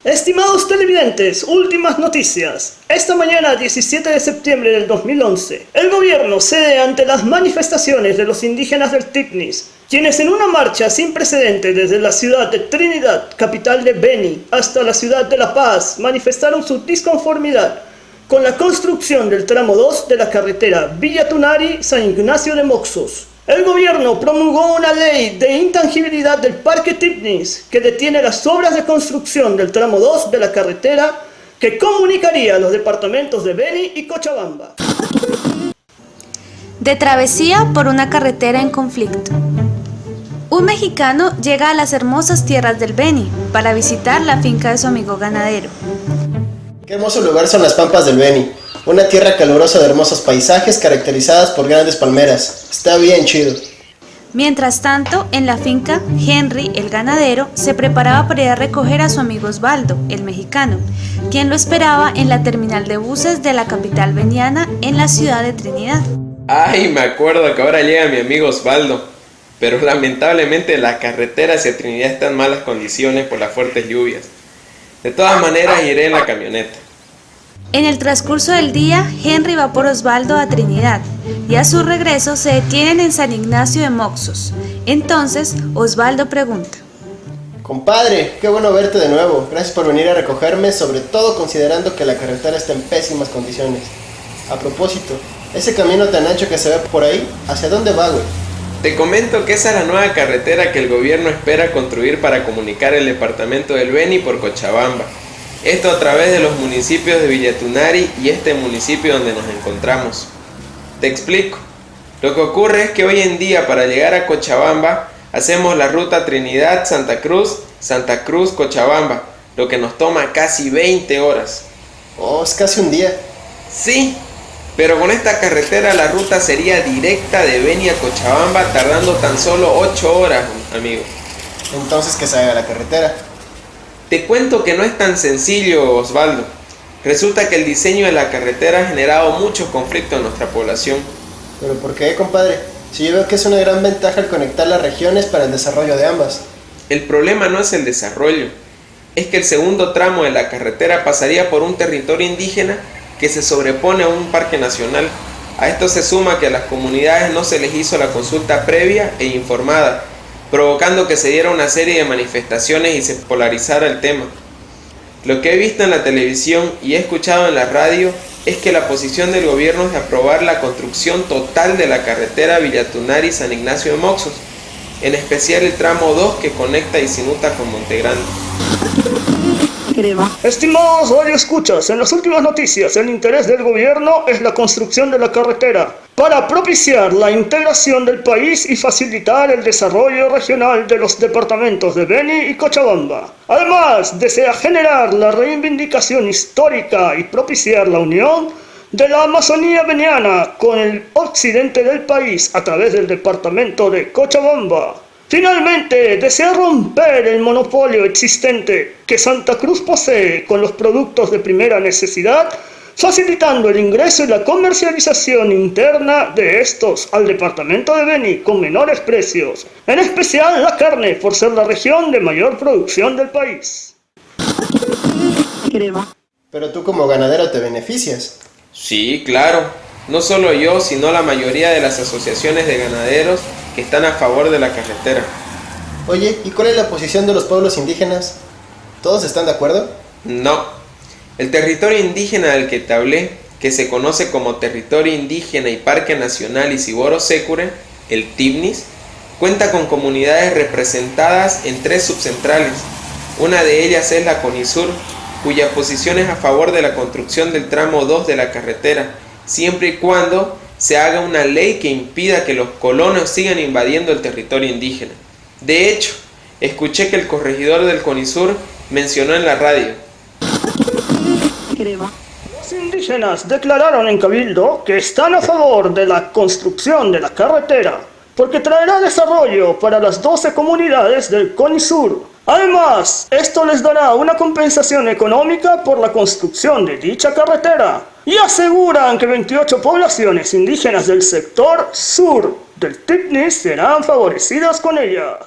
Estimados televidentes, últimas noticias. Esta mañana, 17 de septiembre del 2011, el gobierno cede ante las manifestaciones de los indígenas del Tignis, quienes en una marcha sin precedentes desde la ciudad de Trinidad, capital de Beni, hasta la ciudad de La Paz, manifestaron su disconformidad con la construcción del tramo 2 de la carretera Villa Tunari-San Ignacio de Moxos. El gobierno promulgó una ley de intangibilidad del Parque Tignis que detiene las obras de construcción del tramo 2 de la carretera que comunicaría los departamentos de Beni y Cochabamba. De travesía por una carretera en conflicto. Un mexicano llega a las hermosas tierras del Beni para visitar la finca de su amigo ganadero. Qué hermoso lugar son las pampas del Beni, una tierra calurosa de hermosos paisajes caracterizadas por grandes palmeras. Está bien chido. Mientras tanto, en la finca, Henry, el ganadero, se preparaba para ir a recoger a su amigo Osvaldo, el mexicano, quien lo esperaba en la terminal de buses de la capital beniana en la ciudad de Trinidad. Ay, me acuerdo que ahora llega mi amigo Osvaldo, pero lamentablemente la carretera hacia Trinidad está en malas condiciones por las fuertes lluvias. De todas maneras iré en la camioneta. En el transcurso del día, Henry va por Osvaldo a Trinidad y a su regreso se detienen en San Ignacio de Moxos. Entonces, Osvaldo pregunta: Compadre, qué bueno verte de nuevo. Gracias por venir a recogerme, sobre todo considerando que la carretera está en pésimas condiciones. A propósito, ese camino tan ancho que se ve por ahí, ¿hacia dónde va, güey? Te comento que esa es la nueva carretera que el gobierno espera construir para comunicar el departamento del Beni por Cochabamba. Esto a través de los municipios de Villa Tunari y este municipio donde nos encontramos. Te explico. Lo que ocurre es que hoy en día para llegar a Cochabamba hacemos la ruta Trinidad-Santa Cruz-Cochabamba, lo que nos toma casi 20 horas. Oh, es casi un día. Sí, pero con esta carretera la ruta sería directa de Beni a Cochabamba, tardando tan solo 8 horas, amigo. Entonces, ¿qué se haga la carretera? Te cuento que no es tan sencillo, Osvaldo. Resulta que el diseño de la carretera ha generado muchos conflictos en nuestra población. ¿Pero por qué, compadre? Si yo veo que es una gran ventaja el conectar las regiones para el desarrollo de ambas. El problema no es el desarrollo, es que el segundo tramo de la carretera pasaría por un territorio indígena que se sobrepone a un parque nacional. A esto se suma que a las comunidades no se les hizo la consulta previa e informada, provocando que se diera una serie de manifestaciones y se polarizara el tema. Lo que he visto en la televisión y he escuchado en la radio es que la posición del gobierno es de aprobar la construcción total de la carretera Villa Tunari-San Ignacio de Moxos, en especial el tramo 2 que conecta Isinuta con Montegrande. Estimados radioescuchas, en las últimas noticias, el interés del gobierno es la construcción de la carretera para propiciar la integración del país y facilitar el desarrollo regional de los departamentos de Beni y Cochabamba. Además, desea generar la reivindicación histórica y propiciar la unión de la Amazonía beniana con el occidente del país a través del departamento de Cochabamba. Finalmente, desea romper el monopolio existente que Santa Cruz posee con los productos de primera necesidad, facilitando el ingreso y la comercialización interna de estos al departamento de Beni con menores precios, en especial la carne por ser la región de mayor producción del país. Pero tú como ganadero te beneficias. Sí, claro. No solo yo, sino la mayoría de las asociaciones de ganaderos que están a favor de la carretera. Oye, ¿y cuál es la posición de los pueblos indígenas? ¿Todos están de acuerdo? No. El territorio indígena del que te hablé, que se conoce como Territorio Indígena y Parque Nacional Isiboro-Sécure, el Tignis, cuenta con comunidades representadas en 3 subcentrales. Una de ellas es la CONISUR, cuya posición es a favor de la construcción del tramo 2 de la carretera, siempre y cuando se haga una ley que impida que los colonos sigan invadiendo el territorio indígena. De hecho, escuché que el corregidor del CONISUR mencionó en la radio: los indígenas declararon en Cabildo que están a favor de la construcción de la carretera, porque traerá desarrollo para las 12 comunidades del CONISUR. Además, esto les dará una compensación económica por la construcción de dicha carretera, y aseguran que 28 poblaciones indígenas del sector sur del Tignis serán favorecidas con ella.